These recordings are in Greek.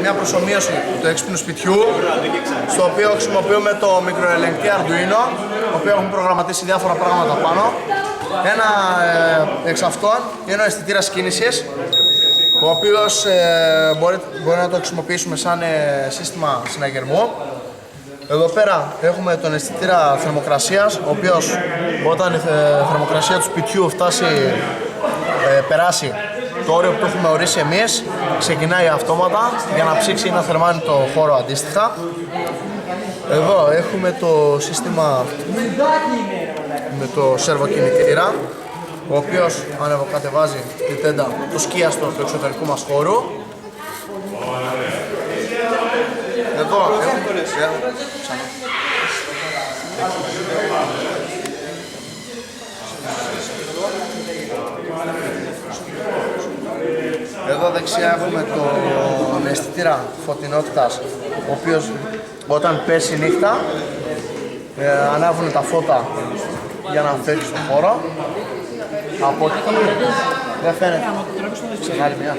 Μια προσομοίωση του έξυπνου σπιτιού, στο οποίο χρησιμοποιούμε το μικροελεγκτή Arduino, το οποίο έχουμε προγραμματίσει διάφορα πράγματα πάνω. Ένα εξ αυτών είναι ο αισθητήρας κίνησης, ο οποίος μπορεί να το χρησιμοποιήσουμε σαν σύστημα συναγερμού. Εδώ πέρα έχουμε τον αισθητήρα θερμοκρασίας, ο οποίος όταν η θερμοκρασία του σπιτιού περάσει το όριο που το έχουμε ορίσει εμείς, ξεκινάει αυτόματα για να ψήξει ή να θερμάνει το χώρο αντίστοιχα. Εδώ έχουμε το σύστημα με το σερβοκινητήρα, ο οποίος ανεβοκατεβάζει τη τέντα του σκίαστο του εξωτερικού μας χώρου. Εδώ Εδώ δεξιά έχουμε τον αισθητήρα φωτεινότητας, ο οποίος όταν πέσει νύχτα ανάβουν τα φώτα για να φέρει στον χώρο. Από εκεί δεν φαίνεται. Ξεχάλει μια.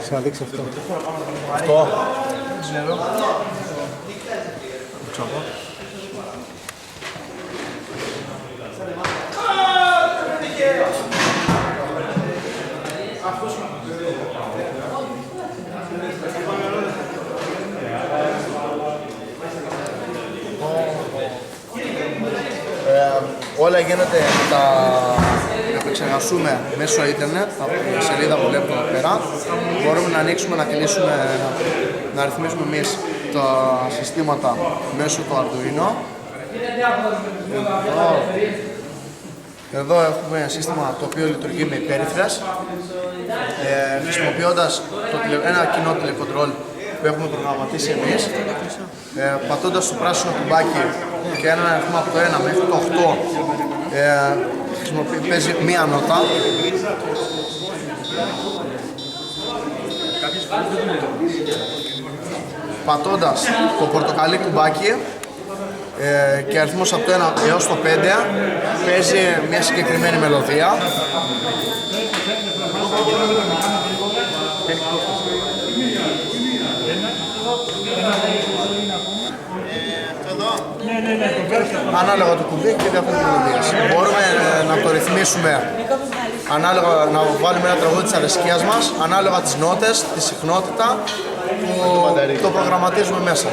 Ξαναδείξει αυτό. Αυτό. Όλα γίνεται να τα επεξεργαστούμε μέσω ίντερνετ, από τη σελίδα που βλέπουμε εδώ πέρα. Μπορούμε να ανοίξουμε, να κλείσουμε, να ρυθμίσουμε εμείς τα συστήματα μέσω του Arduino. Εδώ έχουμε ένα σύστημα το οποίο λειτουργεί με υπέρυθρες, χρησιμοποιώντας ένα κοινό τηλεκοντρόλ που έχουμε προγραμματίσει εμείς, πατώντας το πράσινο κουμπάκι και έναν αριθμό από το 1 μέχρι το 8 παίζει μία νότα. Πατώντας το πορτοκαλί κουμπάκι και αριθμός από το 1 έως το 5 παίζει μια συγκεκριμένη μελωδία. Ανάλογα το κουμπί και διάφορες μελωδίες. Μπορούμε να το ρυθμίσουμε ανάλογα, να βάλουμε ένα τραγούδι της αρεσκίας μας, ανάλογα τις νότες, τη συχνότητα που το προγραμματίζουμε μέσα.